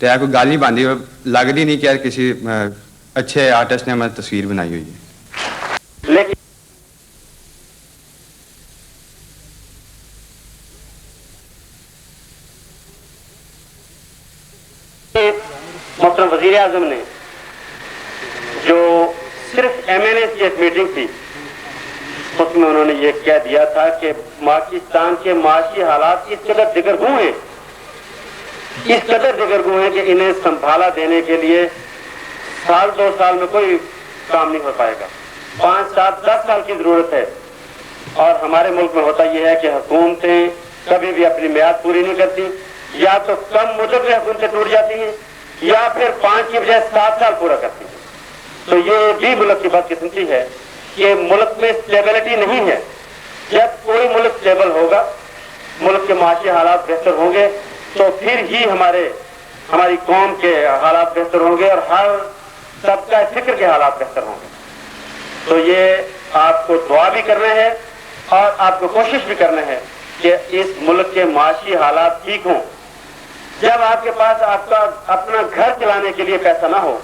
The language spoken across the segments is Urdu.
تو کوئی گل نہیں بنتی، لگتی نہیں کہ کسی اچھے آرٹسٹ نے ہماری تصویر بنائی ہوئی ہے. لیکن محترم وزیر اعظم نے جو صرف MNA کی ایک میٹنگ تھی، اس میں انہوں نے یہ کہہ دیا تھا کہ پاکستان کے معاشی حالات اس قدر دگرگوں ہیں، اس قدر دگرگوں ہیں کہ انہیں سنبھالا دینے کے لیے سال 2 سال میں کوئی کام نہیں ہو پائے گا، 5 7 10 سال کی ضرورت ہے. اور ہمارے ملک میں ہوتا یہ ہے کہ حکومتیں کبھی بھی اپنی میعاد پوری نہیں کرتی، یا تو کم مدت میں حکومتیں ٹوٹ جاتی ہیں یا پھر 5 کی بجائے 7 سال پورا کرتی ہیں. تو یہ بھی ملک کی بدقسمتی ہے کہ ملک میں اسٹیبلٹی نہیں ہے. جب کوئی ملک اسٹیبل ہوگا، ملک کے معاشی حالات بہتر ہوں گے، تو پھر ہی ہماری قوم کے حالات بہتر ہوں گے اور ہر طبقہ فکر کے حالات بہتر ہوں گے. تو یہ آپ کو دعا بھی کرنا ہے اور آپ کو کوشش بھی کرنا ہے کہ اس ملک کے معاشی حالات ٹھیک ہوں. جب آپ کے پاس آپ کا اپنا گھر چلانے کے لیے پیسہ نہ ہو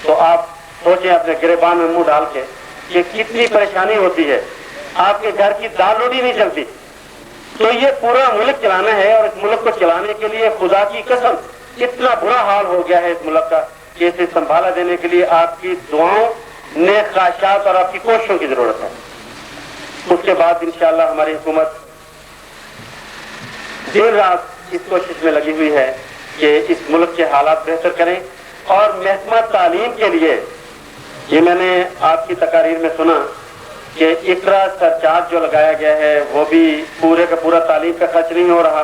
تو آپ سوچیں اپنے گریبان میں منہ ڈال کے کہ کتنی پریشانی ہوتی ہے. آپ کے گھر کی دال روٹی نہیں چلتی. تو یہ پورا ملک چلانا ہے، اور اس ملک کو چلانے کے لیے خدا کی قسم اتنا برا حال ہو گیا ہے اس ملک کا کہ اسے سنبھالا دینے کے لیے آپ کی دعاؤں، نیک خواہشات اور آپ کی کوششوں کی ضرورت ہے. اس کے بعد انشاءاللہ ہماری حکومت دیر رات اس کوشش میں لگی ہوئی ہے کہ اس ملک کے حالات بہتر کریں. اور محکمہ تعلیم کے لیے یہ میں نے آپ کی تقاریر میں سنا کہ اقرا سرچارج جو لگایا گیا ہے وہ بھی پورے کا پورا تعلیم کا خرچ نہیں ہو رہا.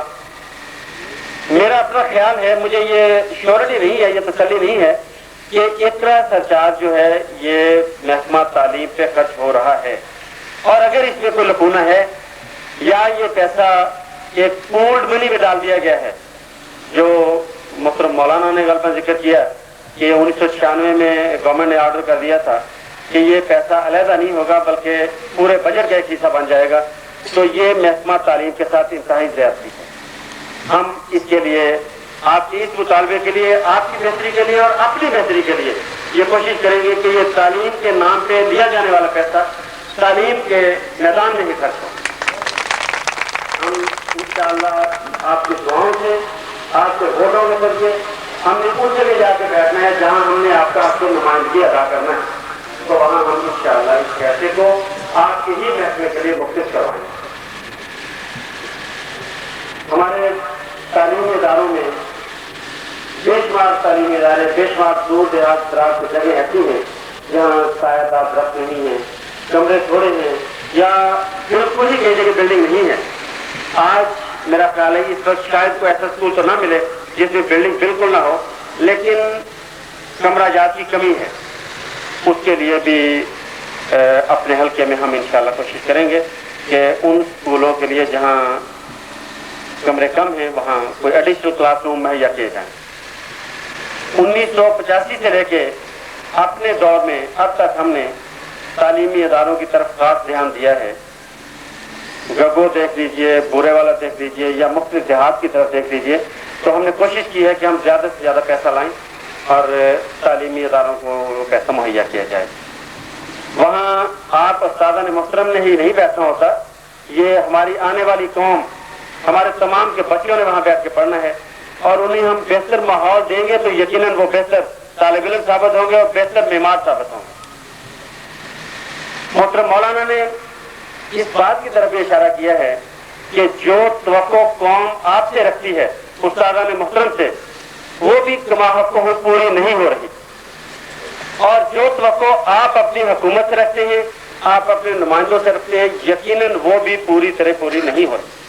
میرا اپنا خیال ہے، مجھے یہ شیورٹی نہیں ہے، یہ تسلی نہیں ہے کہ اقرا سرچارج جو ہے یہ محکمہ تعلیم پہ خرچ ہو رہا ہے. اور اگر اس میں کوئی لکونہ ہے یا یہ پیسہ ایک پولڈ منی میں ڈال دیا گیا ہے، جو محترم مولانا نے غلطاً ذکر کیا کہ 1996 میں گورنمنٹ نے آرڈر کر دیا تھا کہ یہ پیسہ علیحدہ نہیں ہوگا بلکہ پورے بجٹ کا ایک حصہ بن جائے گا، تو یہ محکمہ تعلیم کے ساتھ انتہائی زیادتی ہے. ہم اس کے لیے آپ کے اس مطالبے کے لیے، آپ کی بہتری کے لیے اور اپنی بہتری کے لیے یہ کوشش کریں گے کہ یہ تعلیم کے نام پہ لیا جانے والا پیسہ تعلیم کے میدان میں ہی خرچ ہو. ہم انشاءاللہ آپ کی دعاؤں سے، آپ کے ووٹوں کے ذریعے ہم نے اس جگہ جا کے بیٹھنا ہے جہاں ہم نے آپ کا اپنی نمائندگی ادا کرنا ہے. تو وہاں ہم انشاءاللہ اس پیسے کو آپ کے ہی محکمے کے لیے مختص کروائیں. ہمارے تعلیمی اداروں میں بے شمار تعلیمی ادارے، بے شمار دور دیہات دراز کی جگہ ایسی ہیں جہاں سایہ دار درخت نہیں ہیں، کمرے تھوڑے ہیں، یا بالکل ہی کئی جگہ بلڈنگ نہیں ہے. آج میرا خیال ہے اس وقت شاید کوئی ایسا اسکول تو نہ ملے جس میں بلڈنگ بالکل نہ ہو، لیکن کمرہ جات کی کمی ہے. اس کے لیے بھی اپنے حلقے میں ہم انشاءاللہ کوشش کریں گے کہ ان اسکولوں کے لیے جہاں کمرے کم ہیں وہاں کوئی ایڈیشنل کلاس روم مہیا کیے جائیں. 1985 سے لے کے اپنے دور میں اب تک ہم نے تعلیمی اداروں کی طرف خاص دھیان دیا ہے. گگو دیکھ لیجئے، بورے والا دیکھ لیجئے، یا مختلف دیہات کی طرف دیکھ لیجئے، تو ہم نے کوشش کی ہے کہ ہم زیادہ سے زیادہ پیسہ لائیں اور تعلیمی اداروں کو پیسہ مہیا کیا جائے. وہاں آپ استاد محترم نے ہی نہیں بیٹھنا ہوتا، یہ ہماری آنے والی قوم، ہمارے تمام کے بچوں نے وہاں بیٹھ کے پڑھنا ہے، اور انہیں ہم بہتر ماحول دیں گے تو یقیناً وہ بہتر طالب علم ثابت ہوں گے اور بہتر معمار ثابت ہوں گے. محترم مولانا نے اس بات کی طرف اشارہ کیا ہے کہ جو توقع قوم آپ سے رکھتی ہے استادان محترم سے، وہ بھی کما حق پوری نہیں ہو رہی، اور جو توقع آپ اپنی حکومت سے رکھتے ہیں، آپ اپنے نمائندوں سے رکھتے ہیں، یقیناً وہ بھی پوری طرح پوری نہیں ہو رہی.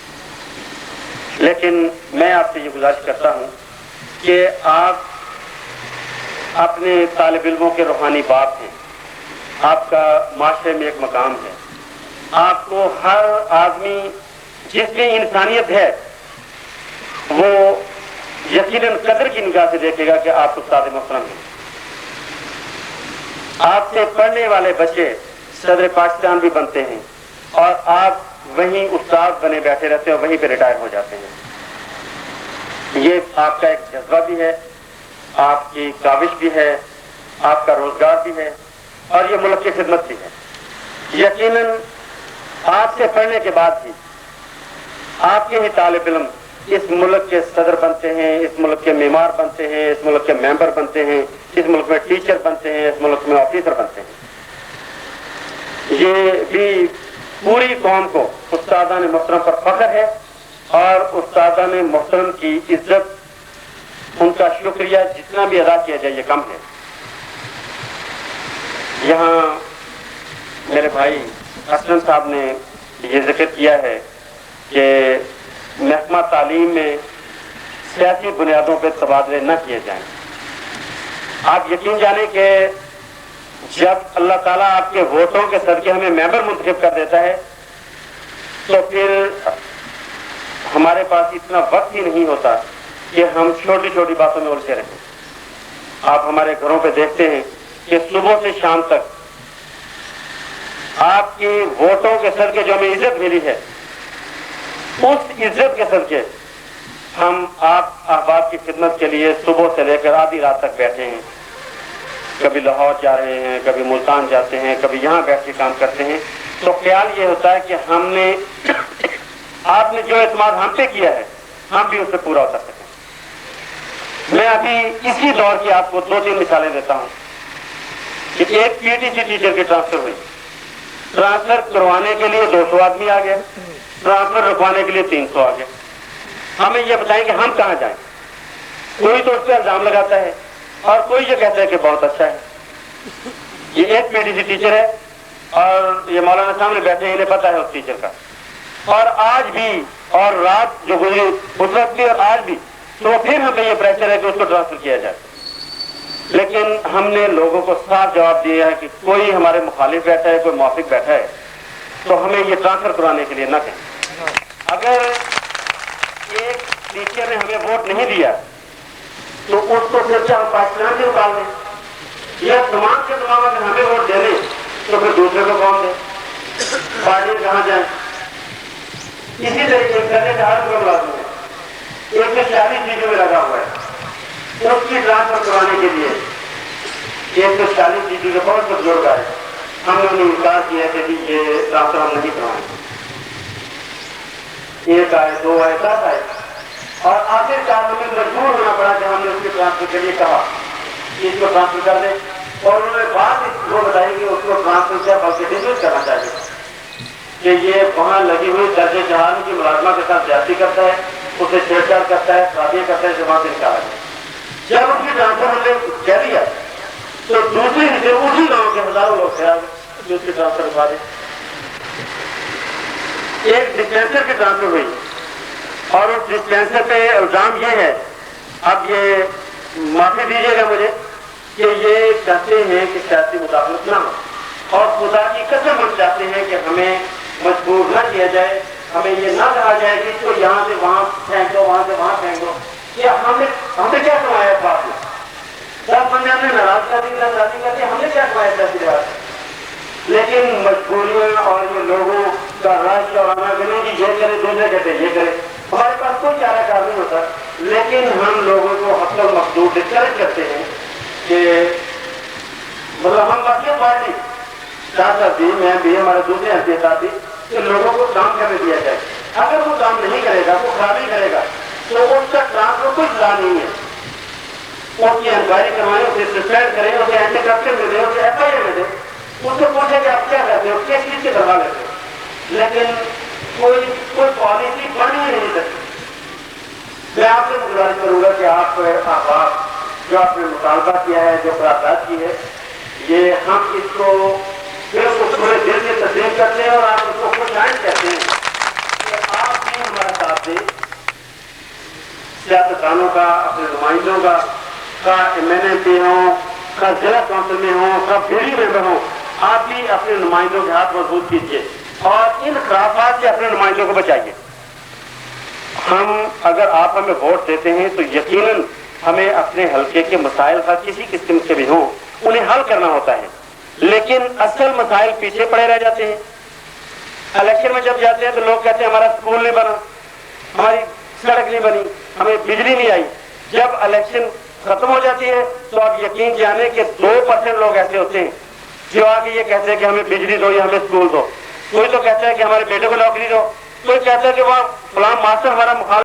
لیکن میں آپ سے یہ گزارش کرتا ہوں کہ آپ اپنے طالب علموں کے روحانی باپ ہیں، آپ کا معاشرے میں ایک مقام ہے. آپ کو ہر آدمی جس میں انسانیت ہے وہ یقیناً قدر کی نگاہ سے دیکھے گا کہ آپ استاد محترم ہیں. آپ سے پڑھنے والے بچے صدر پاکستان بھی بنتے ہیں، اور آپ وہیں استاد بنے بیٹھے رہتے ہیں اور وہیں پہ ریٹائر ہو جاتے ہیں. یہ آپ کا ایک جذبہ بھی ہے آپ کی کاوش بھی ہے، آپ کا روزگار بھی ہے، اور یہ ملک کی خدمت بھی ہے۔ یقیناً آپ سے پڑھنے کے بعد بھی آپ کے ہی طالب علم اس ملک کے صدر بنتے ہیں، اس ملک کے معمار بنتے ہیں، اس ملک کے ممبر بنتے ہیں، اس ملک میں ٹیچر بنتے ہیں، اس ملک میں آفیسر بنتے ہیں۔ یہ بھی پوری قوم کو استادان محترم پر فخر ہے، اور استادان محترم کی عزت، ان کا شکریہ جتنا بھی ادا کیا جائے یہ کم ہے۔ یہاں میرے بھائی اسلم صاحب نے یہ ذکر کیا ہے کہ محکمہ تعلیم میں سیاسی بنیادوں پہ تبادلے نہ کیے جائیں۔ آپ یقین جانیں کہ جب اللہ تعالیٰ آپ کے ووٹوں کے صدقے ہمیں ممبر منتخب کر دیتا ہے تو پھر ہمارے پاس اتنا وقت ہی نہیں ہوتا کہ ہم چھوٹی چھوٹی باتوں میں الجھے رہیں۔ آپ ہمارے گھروں پہ دیکھتے ہیں کہ صبح سے شام تک آپ کی ووٹوں کے صدقے جو ہمیں عزت ملی ہے، اس عزت کے صدقے ہم آپ احباب کی خدمت کے لیے صبح سے لے کر آدھی رات تک بیٹھے ہیں۔ کبھی لاہور جا رہے ہیں، کبھی ملتان جاتے ہیں، کبھی یہاں بیٹھ کے کام کرتے ہیں۔ تو خیال یہ ہوتا ہے کہ ہم نے آپ نے جو اعتماد ہم پہ کیا ہے ہم بھی اس سے پورا اتر سکیں۔ میں ابھی اسی دور کی آپ کو 2-3 مثالیں دیتا ہوں کہ ایک پی ٹی سی ٹیچر کی ٹرانسفر ہوئی، ٹرانسفر کروانے کے لیے 200 آدمی آ گئے، ٹرانسفر رکھوانے کے لیے 300 آ گئے۔ ہمیں یہ بتائیں کہ ہم کہاں جائیں؟ کوئی تو اس پہ الزام لگاتا ہے اور کوئی یہ کہتا ہے کہ بہت اچھا ہے۔ یہ ایک پی ٹی سی ٹیچر ہے اور یہ مولانا سامنے بیٹھے ہیں، انہیں پتہ ہے اس ٹیچر کا، اور آج بھی، اور رات جو گزری اس وقت بھی اور آج بھی، تو پھر ہمیں یہ پریشر ہے کہ اس کو ٹرانسفر کیا جائے۔ لیکن ہم نے لوگوں کو صاف جواب دیا ہے کہ کوئی ہمارے مخالف بیٹھا ہے، کوئی موافق بیٹھا ہے تو ہمیں یہ ٹرانسفر کرانے کے لیے نہ کہیں۔ اگر ایک ٹیچر نے ہمیں ووٹ نہیں دیا تو اس کو پھر ہم پاکستان سے نکال دیں، یا تمام کے تمام اگر ہمیں ووٹ دے دیں تو پھر دوسرے کو کون دیں؟ پارٹی کہاں جائیں؟ اسی طریقے سے کرنے کا ہر ملازم ہے 140 چیزوں میں لگا ہوا ہے، اس کی ٹرانسفر کرانے کے لیے 140 چیزوں کے بہت کچھ جوڑ کا ہے۔ ہم نے انہیں انکار کیا کہ یہ ٹرانسفر ہم نہیں کروائیں۔ 1 آئے، 2 آئے، 7 آئے، اور آخرکار ہمیں مجبور ہونا پڑا کہ ہم نے اس کے ٹرانسفر کے لیے کہا کہ اس کو ٹرانسفر کر دیں، اور انہوں نے بات وہ بتائی کہ اس کو ٹرانسفر کیا بلکہ ڈسمس کرنا چاہیے کہ یہ وہاں لگی ہوئی درجہ جہان کی ملازمہ کے ساتھ زیادتی کرتا ہے، اسے چھیڑ چھاڑ کرتا ہے، شادیاں کرتا ہے، جماعت نکالا ہے۔ جب اس کی ٹرانسفر ہم نے کہہ دیا تو دوسرے حصے اسی گاؤں کے ہزاروں لوگ تھے جو اس کی ٹرانسفر کروا دیں۔ ایک ڈسپینسر کی ٹرانسفر ہوئی اور اس ڈسپینسر پہ الزام یہ ہے، اب یہ معافی دیجیے گا مجھے، کہ یہ چاہتے ہیں کہ سیاسی مداخلت نہ ہو، اور خدا کی قسم ہم چاہتے ہیں کہ ہمیں مجبور نہ کیا جائے، ہمیں یہ نہ کہا جائے کہ اس کو یہاں سے وہاں پھینک دو، وہاں سے وہاں پھینک دو۔ کہ ہم نے کیا کمایا اس بات میں؟ 10 بندے ہم نے ناراض کر دی، ہم نے کیا کمایا سیاسی لحاظ؟ لیکن مجبوریاں اور یہ لوگوں کا رش اور آنا کہ یہ کرے، دوسرے کہتے ہیں یہ کرے، ہمارے پاس کوئی چارہ کار نہیں ہوتا، لیکن ہم لوگوں کو حق المقدور ڈسکریج کرتے ہیں کہ مطلب ہم باقی پارٹی صاحب بھی، میں بھی، ہمارے دوسرے ایسے ساتھی، کہ لوگوں کو کام کرنے دیا جائے۔ اگر وہ کام نہیں کرے گا، وہ خرابی کرے گا تو اس کا ٹرانسفر کوئی سزا نہیں ہے۔ اس کی انکوائری کروائیں، اسے سسپینڈ کریں، اسے اینٹی کرپشن میں دیں، اسے ایف آئی آر میں دیں، اس سے پوچھیں کہ آپ کیا کرتے ہو، کس چیز سے کروا لیتے ہو، لیکن کوئی پالیسی بن ہی نہیں سکتی۔ میں آپ سے گزارش کروں گا کہ آپ جو آپ نے مطالبہ کیا ہے، جو قرارداد کی ہے، یہ ہم اس کو پورے دل سے تسلیم کرتے ہیں، اور آپ اس کو خوش آئند کہتے ہیں کہ آپ بھی ہمارا ساتھ دیں۔ سیاستدانوں کا، اپنے نمائندوں کا MNP ہوں، کا ضلع کونسل میں ہوں، کا بی ڈی ممبر ہوں، آپ بھی اپنے نمائندوں کے ہاتھ مضبوط کیجیے اور ان خرافات سے اپنے نمائندوں کو بچائیے۔ اگر آپ ہمیں ووٹ دیتے ہیں تو یقیناً ہمیں اپنے حلقے کے مسائل کا کسی قسم کے بھی ہوں انہیں حل کرنا ہوتا ہے، لیکن اصل مسائل پیچھے پڑے رہ جاتے ہیں۔ الیکشن میں جب جاتے ہیں تو لوگ کہتے ہیں ہمارا اسکول نہیں بنا، ہماری سڑک نہیں بنی، ہمیں بجلی نہیں آئی۔ جب الیکشن ختم ہو جاتی ہے تو آپ یقین جانیں کہ 2% لوگ ایسے ہوتے ہیں جو آ کے یہ کہتے ہیں کہ ہمیں بجلی دو یا ہمیں اسکول دو. کوئی تو کہتا ہے کہ ہمارے بیٹے کو نوکری دو, کوئی کہتا ہے کہ وہ فلاں ماسٹر ہمارا مخالف